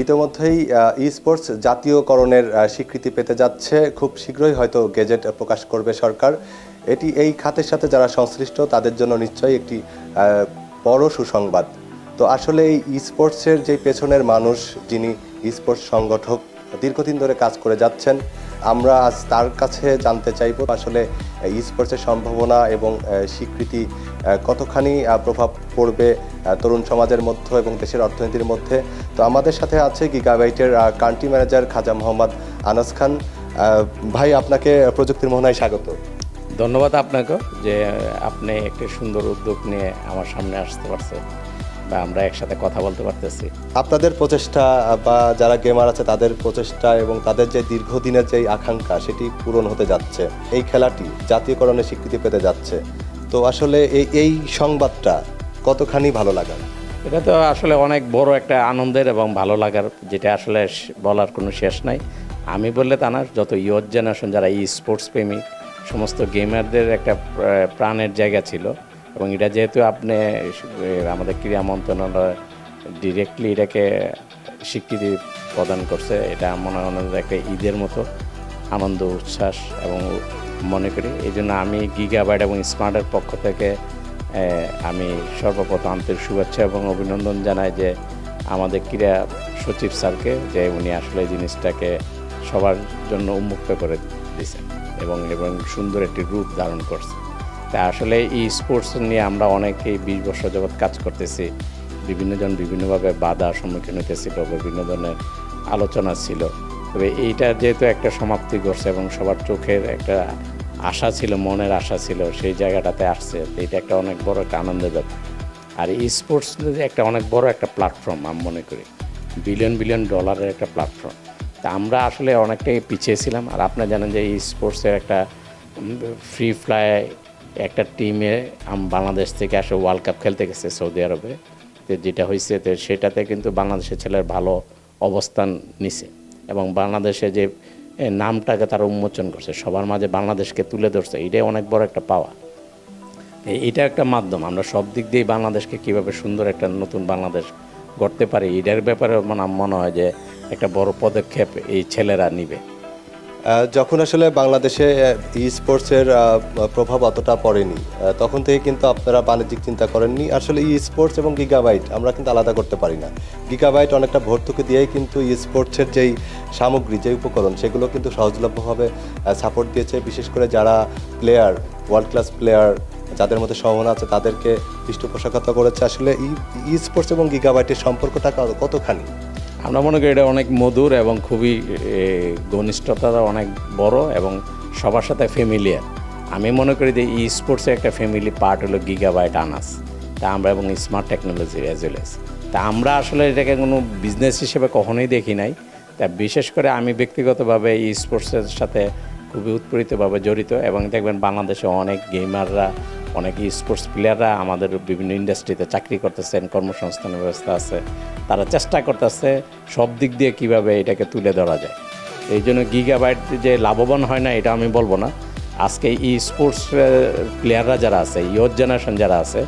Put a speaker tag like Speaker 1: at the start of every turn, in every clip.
Speaker 1: ইতিমধ্যেই ই স্পোর্টস জাতীয়করণের স্বীকৃতি পেতে যাচ্ছে। খুব শীঘ্রই হয়তো গেজেট প্রকাশ করবে সরকার। এটি এই খাতের সাথে যারা সংশ্লিষ্ট তাদের জন্য নিশ্চয়ই একটি বড় সুসংবাদ। তো আসলে এই ই স্পোর্টসের যে পেছনের মানুষ, যিনি ই স্পোর্টস সংগঠক, দীর্ঘদিন ধরে কাজ করে যাচ্ছেন, আমরা আজ তার কাছে জানতে চাইব আসলে ই স্পোর্টসের সম্ভাবনা এবং স্বীকৃতি কতখানি প্রভাব পড়বে তরুণ সমাজের মধ্যে এবং দেশের অর্থনীতির মধ্যে। তো আমাদের সাথে আছে গিগাবাইটের কান্ট্রি ম্যানেজার খাজা মোহাম্মদ আনাস খান। ভাই, আপনাকে প্রযুক্তির মোহনায় স্বাগত।
Speaker 2: ধন্যবাদ আপনাকে যে আপনি একটি সুন্দর উদ্যোগ নিয়ে আমার সামনে আসতে পারছেন বা আমরা একসাথে কথা বলতে পারতেছি।
Speaker 1: আপনাদের প্রচেষ্টা বা যারা গেমার আছে তাদের প্রচেষ্টা এবং তাদের যে দীর্ঘদিনের যে আকাঙ্ক্ষা সেটি পূরণ হতে যাচ্ছে। এই খেলাটি জাতীয়করণের স্বীকৃতি পেতে যাচ্ছে। তো আসলে এই সংবাদটা কতখানি ভালো লাগার?
Speaker 2: এটা তো আসলে অনেক বড় একটা আনন্দের এবং ভালো লাগার, যেটা আসলে বলার কোনো শেষ নাই। আমি বললে তা না, যত ইয়র জেনারেশন যারা ই স্পোর্টস প্রেমিক সমস্ত গেমারদের একটা প্রাণের জায়গা ছিল। এবং এটা যেহেতু আপনি আমাদের ক্রীড়া মন্ত্রণালয় ডিরেক্টলি এটাকে স্বীকৃতি প্রদান করছে, এটা মনে হয় একটা ঈদের মতো আনন্দ উচ্ছ্বাস এবং মনে করি। এই জন্য আমি গিগাবাইট এবং স্মার্টের পক্ষ থেকে আমি সর্বপ্রথম আন্তরিক শুভেচ্ছা এবং অভিনন্দন জানাই যে আমাদের ক্রীড়া সচিব স্যারকে, যে উনি আসলে এই জিনিসটাকে সবার জন্য উন্মুক্ত করে দিয়েছেন এবং সুন্দর একটি রূপ ধারণ করছে। তা আসলে এই স্পোর্টস নিয়ে আমরা অনেকেই 20 বছর যাবৎ কাজ করতেছি। বিভিন্নজন বিভিন্নভাবে বাধার সম্মুখীন হতেছিল, বিভিন্ন ধরনের আলোচনা ছিল। তবে এইটা যেহেতু একটা সমাপ্তি করছে এবং সবার চোখের একটা আশা ছিল, মনের আশা ছিল, সেই জায়গাটাতে আসছে। এটা একটা অনেক বড় একটা আনন্দের ব্যাপার। আর এই স্পোর্টস একটা অনেক বড় একটা প্ল্যাটফর্ম, আমি মনে করি বিলিয়ন বিলিয়ন ডলারের একটা প্ল্যাটফর্ম। তা আমরা আসলে অনেকটাই পিছিয়ে ছিলাম। আর আপনারা জানেন যে এই স্পোর্টসের একটা ফ্রি ফ্লাই একটা টিমে বাংলাদেশ থেকে আসে ওয়ার্ল্ড কাপ খেলতে গেছে সৌদি আরবে। তো যেটা হয়েছে তো সেটাতে কিন্তু বাংলাদেশের ছেলের ভালো অবস্থান নিছে এবং বাংলাদেশে যে নামটাকে তারা উন্মোচন করছে, সবার মাঝে বাংলাদেশকে তুলে ধরছে। এটাই অনেক বড় একটা পাওয়া। এটা একটা মাধ্যম, আমরা সব দিক দিয়েই বাংলাদেশকে কীভাবে সুন্দর একটা নতুন বাংলাদেশ গড়তে পারি, এটার ব্যাপারে মনে হয় যে একটা বড় পদক্ষেপ এই ছেলেরা নিবে।
Speaker 1: যখন আসলে বাংলাদেশে ই স্পোর্টসের প্রভাব অতটা পড়েনি, তখন থেকে কিন্তু আপনারা বাণিজ্যিক চিন্তা করেননি। আসলে ই স্পোর্টস এবং গিগাবাইট আমরা কিন্তু আলাদা করতে পারি না। গিগাবাইট অনেকটা ভর্তুকি দিয়েই কিন্তু ই স্পোর্টসের যেই সামগ্রী, যেই উপকরণ, সেগুলো কিন্তু সহজলভ্যভাবে সাপোর্ট দিয়েছে। বিশেষ করে যারা প্লেয়ার, ওয়ার্ল্ড ক্লাস প্লেয়ার যাদের মধ্যে সম্ভাবনা আছে তাদেরকে পৃষ্ঠপোষকতা করেছে। আসলে ই স্পোর্টস এবং গিগাবাইটের সম্পর্কটা কতখানি?
Speaker 2: আমরা মনে করি এটা অনেক মধুর এবং খুবই ঘনিষ্ঠতা অনেক বড় এবং সবার সাথে ফ্যামিলিয়ার। আমি মনে করি যে ই স্পোর্টসের একটা ফ্যামিলি পার্ট হলো গিগাবাইট আনাস, তা আমরা এবং smart technology as well as. তা আমরা আসলে এটাকে কোনো বিজনেস হিসেবে কখনোই দেখি নাই। তা বিশেষ করে আমি ব্যক্তিগতভাবে ই স্পোর্টসের সাথে খুবই উৎপীড়িতভাবে জড়িত এবং দেখবেন বাংলাদেশে অনেক গেমাররা, অনেক স্পোর্টস প্লেয়াররা আমাদের বিভিন্ন ইন্ডাস্ট্রিতে চাকরি করতেছেন, কর্মসংস্থানের ব্যবস্থা আছে, তারা চেষ্টা করতেছে সব দিক দিয়ে কীভাবে এটাকে তুলে ধরা যায়। এই জন্য গিগাবাইট যে লাভবান হয় না এটা আমি বলবো না। আজকে ই স্পোর্টস প্লেয়াররা যারা আছে, ইয়র জেনারেশন যারা আছে,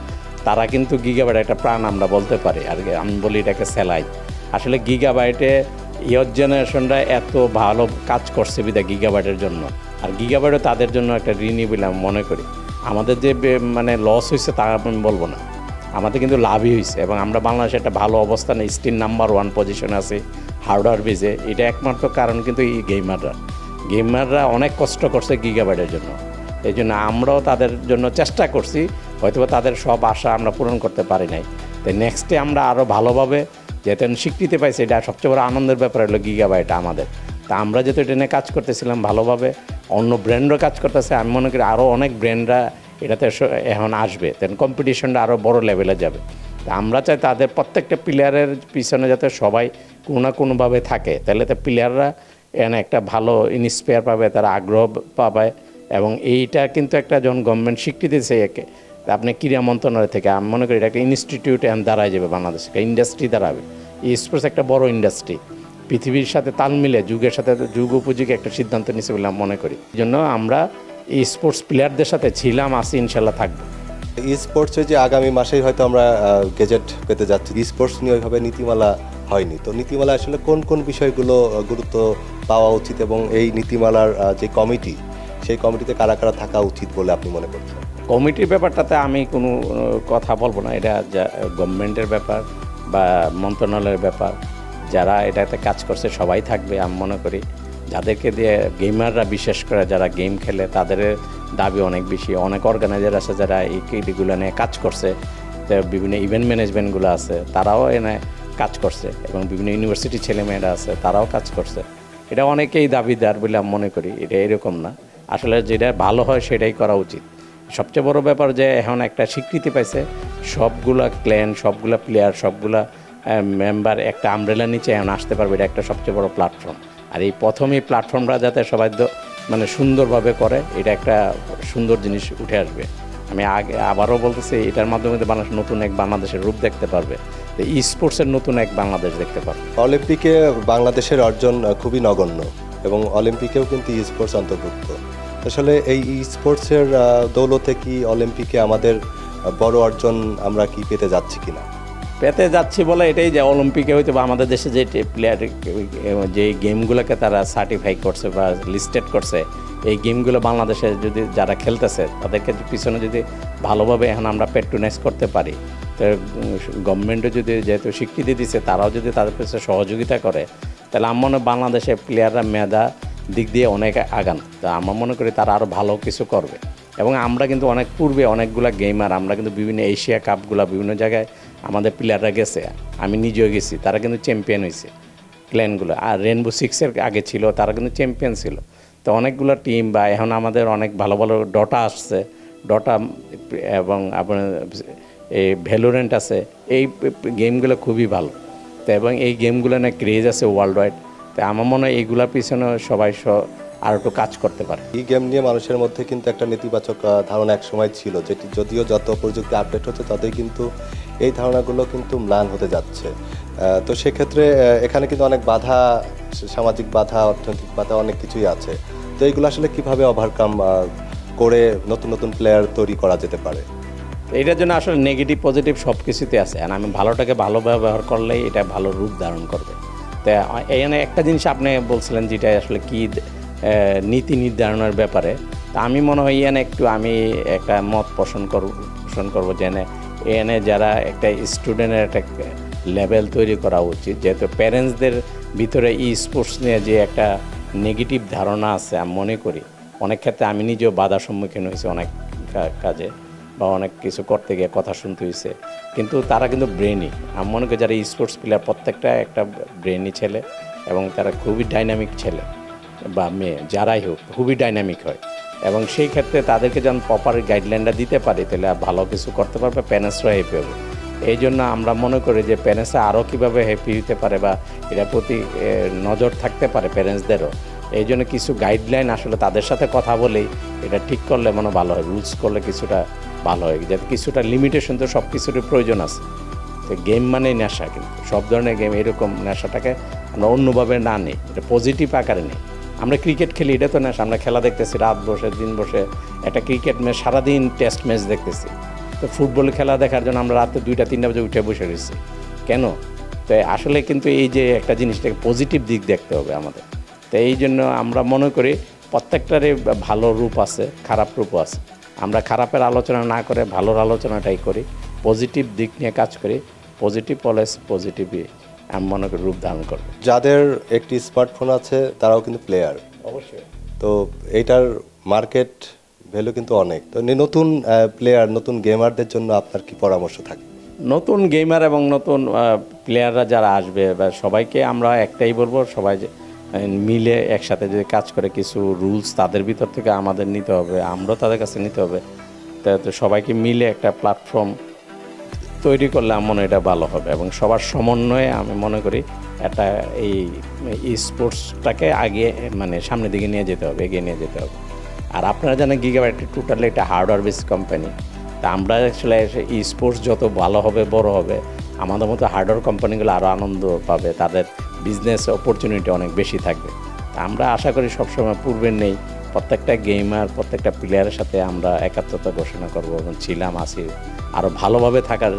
Speaker 2: তারা কিন্তু গিগাবাইট একটা প্রাণ আমরা বলতে পারি। আর আমি বলি এটাকে সেলাই। আসলে গিগাবাইটে ইয়র জেনারেশনরা এত ভালো কাজ করছে বিধায় গিগাবাইটের জন্য, আর গিগাবাইটও তাদের জন্য একটা ঋণী বলে আমি মনে করি। আমাদের যে লস হয়েছে তা আমি বলবো না, আমাদের কিন্তু লাভই হয়েছে এবং আমরা বাংলাদেশে একটা ভালো অবস্থানে স্টিল নাম্বার 1 পজিশনে আছি হার্ডওয়্যার বেজে। এটা একমাত্র কারণ কিন্তু এই গেমাররা অনেক কষ্ট করছে গিগাবাইটের জন্য। এই জন্য আমরাও তাদের জন্য চেষ্টা করছি, হয়তো তাদের সব আশা আমরা পূরণ করতে পারি নাই। তাই নেক্সটে আমরা আরও ভালোভাবে যেহেতু স্বীকৃতি পাইছি, এটা সবচেয়ে বড় আনন্দের ব্যাপার হলো গিগাবাইট আমাদের। তা আমরা যেহেতু এটা নিয়ে কাজ করতেছিলাম ভালোভাবে, অন্য ব্র্যান্ডও কাজ করতেছে, আমি মনে করি আরও অনেক ব্র্যান্ডরা এটাতে এখন আসবে, তেন কম্পিটিশনটা আরও বড় লেভেলে যাবে। তা আমরা চাই তাদের প্রত্যেকটা প্লেয়ারের পিছনে যাতে সবাই কোনো না কোনোভাবে থাকে, তাহলে তো প্লেয়াররা এখানে একটা ভালো ইন্সপায়ার পাবে, তারা আগ্রহ পাবে। এবং এইটা কিন্তু একটা যখন গভর্নমেন্ট স্বীকৃতি দিয়েছে একে, আপনি ক্রীড়া মন্ত্রণালয় থেকে, আমি মনে করি এটা একটা ইনস্টিটিউট এখন দাঁড়ায় যাবে, বাংলাদেশে একটা ইন্ডাস্ট্রি দাঁড়াবে। এই স্পোর্টস একটা বড় ইন্ডাস্ট্রি, পৃথিবীর সাথে তাল মিলে যুগের সাথে যুগ উপযোগী একটা সিদ্ধান্ত নিয়েছে বলে আমি মনে করি। এই জন্য আমরা এই স্পোর্টস প্লেয়ারদের সাথে ছিলাম, আসি, ইনশাল্লাহ থাকবো।
Speaker 1: ই স্পোর্টসে যে আগামী মাসেই হয়তো আমরা গেজেট পেতে যাচ্ছি, ই স্পোর্টস নিয়ে ওইভাবে নীতিমালা হয়নি। তো নীতিমালা আসলে কোন কোন বিষয়গুলো গুরুত্ব পাওয়া উচিত এবং এই নীতিমালার যে কমিটি, সেই কমিটিতে কারা কারা থাকা উচিত বলে আপনি মনে করছেন?
Speaker 2: কমিটির ব্যাপারটাতে আমি কোনো কথা বলবো না, এটা গভর্নমেন্টের ব্যাপার বা মন্ত্রণালয়ের ব্যাপার। যারা এটাতে কাজ করছে সবাই থাকবে আমি মনে করি। যাদেরকে দিয়ে গেমাররা, বিশেষ করে যারা গেম খেলে, তাদের দাবি অনেক বেশি। অনেক অর্গানাইজার আছে যারা এইগুলো নিয়ে কাজ করছে, বিভিন্ন ইভেন্ট ম্যানেজমেন্টগুলো আছে, তারাও এনে কাজ করছে, এবং বিভিন্ন ইউনিভার্সিটি ছেলেমেয়েরা আছে, তারাও কাজ করছে। এটা অনেকেই দাবিদার বলে আমি মনে করি। এটা এরকম না, আসলে যেটা ভালো হয় সেটাই করা উচিত। সবচেয়ে বড় ব্যাপার যে এখন একটা স্বীকৃতি পাইছে, সবগুলা ক্ল্যান, সবগুলা প্লেয়ার, সবগুলা মেম্বার একটা আমব্রেলার নিচে এখন আসতে পারবে। এটা একটা সবচেয়ে বড় প্ল্যাটফর্ম। আর এই প্রথমেই প্ল্যাটফর্মটা যাতে সবাই মানে সুন্দরভাবে করে, এটা একটা সুন্দর জিনিস উঠে আসবে। আমি আবারও বলতেছি, এটার মাধ্যমে বাংলাদেশ নতুন এক বাংলাদেশের রূপ দেখতে পারবে, ই স্পোর্টসের নতুন এক বাংলাদেশ দেখতে পারবে।
Speaker 1: অলিম্পিকে বাংলাদেশের অর্জন খুবই নগণ্য এবং অলিম্পিকেও কিন্তু ই স্পোর্টস অন্তর্ভুক্ত। আসলে এই ই স্পোর্টসের দৌলতে কি অলিম্পিকে আমাদের বড় অর্জন আমরা কি পেতে যাচ্ছি কিনা?
Speaker 2: পেতে যাচ্ছি বলে এটাই যে অলিম্পিকে হয়তো বা আমাদের দেশে যে প্লেয়ার, যে গেমগুলোকে তারা সার্টিফাই করছে বা লিস্টেড করছে, এই গেমগুলো বাংলাদেশে যদি যারা খেলতেছে তাদেরকে পিছনে যদি ভালোভাবে এখন আমরা প্যাট্রোনাইজ করতে পারি, তো গভর্নমেন্টও যদি যেহেতু স্বীকৃতি দিচ্ছে, তারাও যদি তাদের পিছনে সহযোগিতা করে, তাহলে আমার মনে হয় বাংলাদেশের প্লেয়াররা মেধা দিক দিয়ে অনেক আগান। তা আমার মনে করি তারা আরও ভালো কিছু করবে। এবং আমরা কিন্তু অনেক পূর্বে অনেকগুলো গেমার, আমরা কিন্তু বিভিন্ন এশিয়া কাপগুলো বিভিন্ন জায়গায় আমাদের প্লেয়াররা গেছে, আমি নিজেও গেছি, তারা কিন্তু চ্যাম্পিয়ন হয়েছে ক্ল্যানগুলো। আর রেনবো সিক্সের আগে ছিল, তারা কিন্তু চ্যাম্পিয়ন ছিল। তো অনেকগুলো টিম বা এখন আমাদের অনেক ভালো ভালো ডটা আসছে, ডটা এবং আপনার এই ভ্যালোরেন্ট আছে, এই গেমগুলো খুবই ভালো। তো এবং এই গেমগুলো না ক্রেজ আছে ওয়ার্ল্ড ওয়াইড। তো আমার মনে হয় এইগুলোর পিছনে সবাই আর একটু কাজ করতে পারে।
Speaker 1: এই গেম নিয়ে মানুষের মধ্যে কিন্তু একটা নেতিবাচক ধারণা এক সময় ছিল, যেটি যদিও যত প্রযুক্তি আপডেট হচ্ছে ততই কিন্তু এই ধারণাগুলো কিন্তু ম্লান হতে যাচ্ছে। তো সেক্ষেত্রে এখানে কিন্তু অনেক বাধা, সামাজিক বাধা, অর্থনৈতিক বাধা, অনেক কিছুই আছে। তো এইগুলো আসলে কিভাবে ওভারকাম করে নতুন নতুন প্লেয়ার তৈরি করা যেতে পারে?
Speaker 2: এটার জন্য আসলে নেগেটিভ পজিটিভ সব কিছুতে আছে, আর আমি ভালোটাকে ভালো ব্যবহার করলেই এটা ভালো রূপ ধারণ করবে। তো এখানে একটা জিনিস আপনি বলছিলেন যেটা আসলে কি নীতি নির্ধারণের ব্যাপারে, তা আমি মনে হয় এখানে একটু আমি একটা মত পোষণ করবো যে এখানে যারা একটা স্টুডেন্টের একটা লেভেল তৈরি করা উচিত। যেহেতু প্যারেন্টসদের ভিতরে ই স্পোর্টস নিয়ে যে একটা নেগেটিভ ধারণা আছে, আমি মনে করি অনেক ক্ষেত্রে আমি নিজেও বাধার সম্মুখীন হয়েছি অনেক কাজে, বা অনেক কিছু করতে গিয়ে কথা শুনতে হয়েছে। কিন্তু তারা কিন্তু ব্রেনই, আমি মনে করি যারা ই স্পোর্টস প্লেয়ার প্রত্যেকটা একটা ব্রেনই ছেলে, এবং তারা খুবই ডাইনামিক ছেলে বা মেয়ে যারাই হোক, খুবই ডাইনামিক হয়। এবং সেই ক্ষেত্রে তাদেরকে যখন প্রপার গাইডলাইনটা দিতে পারি, তাহলে ভালো কিছু করতে পারবে, প্যারেন্টসরা হ্যাপি হবে। এই জন্য আমরা মনে করি যে প্যারেন্টসরা আরও কীভাবে হ্যাপি হতে পারে বা এটার প্রতি নজর থাকতে পারে প্যারেন্টসদেরও। এই জন্য কিছু গাইডলাইন আসলে তাদের সাথে কথা বলেই এটা ঠিক করলে মনে ভালো হয়, রুলস করলে কিছুটা ভালো হয়, যাতে কিছুটা লিমিটেশন তো সব কিছুরই প্রয়োজন আছে। তো গেম মানেই নেশা, কিন্তু সব ধরনের গেম এরকম নেশাটাকে আমরা অন্যভাবে না নিই, এটা পজিটিভ আকারে নিই। আমরা ক্রিকেট খেলি, এটা তো নেশা। আমরা খেলা দেখতেছি রাত বসে, দিন বসে, একটা ক্রিকেট ম্যাচ সারাদিন টেস্ট ম্যাচ দেখতেছি। তো ফুটবল খেলা দেখার জন্য আমরা রাতে 2টা-3টা বাজে উঠে বসে রয়েছি কেন? তো আসলে কিন্তু এই যে একটা জিনিসটাকে পজিটিভ দিক দেখতে হবে আমাদের। তো এই জন্য আমরা মনে করি প্রত্যেকটারই ভালো রূপ আছে, খারাপ রূপও আছে। আমরা খারাপের আলোচনা না করে ভালোর আলোচনাটাই করি, পজিটিভ দিক নিয়ে কাজ করি। পজিটিভ অলওয়েজ পজিটিভই আমি মনে করি রূপ ধারণ করবে।
Speaker 1: যাদের একটি স্মার্টফোন আছে তারাও কিন্তু প্লেয়ার,
Speaker 2: অবশ্যই।
Speaker 1: তো এইটার মার্কেট ভ্যালু কিন্তু অনেক। তো নতুন প্লেয়ার, নতুন গেমারদের জন্য আপনার কি পরামর্শ থাকে?
Speaker 2: নতুন গেমার এবং নতুন প্লেয়াররা যারা আসবে, বা সবাইকে আমরা একটাই বলবো, সবাই মিলে একসাথে যদি কাজ করে, কিছু রুলস তাদের ভিতর থেকে আমাদের নিতে হবে, আমরাও তাদের কাছে নিতে হবে। তো সবাইকে মিলে একটা প্ল্যাটফর্ম তৈরি করলে আমার মনে হয় এটা ভালো হবে, এবং সবার সমন্বয়ে আমি মনে করি একটা এই স্পোর্টসটাকে আগে মানে সামনের দিকে নিয়ে যেতে হবে, এগিয়ে নিয়ে যেতে হবে। আর আপনারা জানেন গিগাবাইট টোটালি একটা হার্ডওয়্যার বেস কোম্পানি। তা আমরা আসলে ই স্পোর্টস যত ভালো হবে, বড় হবে, আমাদের মতো হার্ডওয়্যার কোম্পানিগুলো আরও আনন্দ পাবে, তাদের বিজনেস অপরচুনিটি অনেক বেশি থাকবে। তা আমরা আশা করি সবসময় পূর্বের নেই, প্রত্যেকটা গেমার, প্রত্যেকটা প্লেয়ারের সাথে আমরা একাত্মতা ঘোষণা করবো এবং ছিলাম, আছি, আরও ভালোভাবে থাকার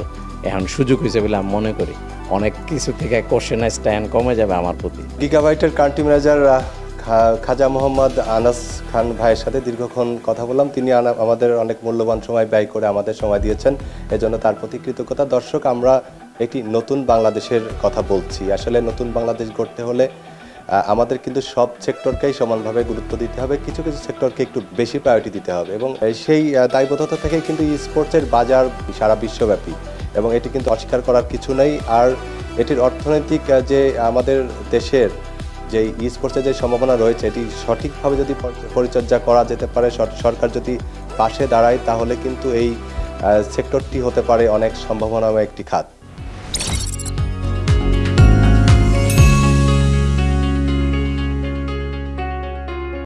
Speaker 2: এখন সুযোগ হয়েছে বলে আমি মনে করি। অনেক কিছু থেকে কোশ্চেন স্ট্যান্ড কমে যাবে আমার প্রতি।
Speaker 1: গিগাবাইটের কান্ট্রি ম্যানেজার খাজা মোহাম্মদ আনাস খান ভাইয়ের সাথে দীর্ঘক্ষণ কথা বললাম। তিনি আমাদের অনেক মূল্যবান সময় ব্যয় করে আমাদের সময় দিয়েছেন, এজন্য তার প্রতি কৃতজ্ঞতা। দর্শক, আমরা একটি নতুন বাংলাদেশের কথা বলছি। আসলে নতুন বাংলাদেশ গড়তে হলে আমাদের কিন্তু সব সেক্টরকেই সমানভাবে গুরুত্ব দিতে হবে, কিছু কিছু সেক্টরকে একটু বেশি প্রায়োরিটি দিতে হবে, এবং সেই দায়বদ্ধতা থেকেই কিন্তু ই স্পোর্টসের বাজার সারা বিশ্বব্যাপী, এবং এটি কিন্তু অস্বীকার করার কিছু নেই। আর এটির অর্থনৈতিক যে আমাদের দেশের যে ই স্পোর্টসের যে সম্ভাবনা রয়েছে, এটি সঠিকভাবে যদি পরিচর্যা করা যেতে পারে, সরকার যদি পাশে দাঁড়ায়, তাহলে কিন্তু এই সেক্টরটি হতে পারে অনেক সম্ভাবনাময় একটি খাত।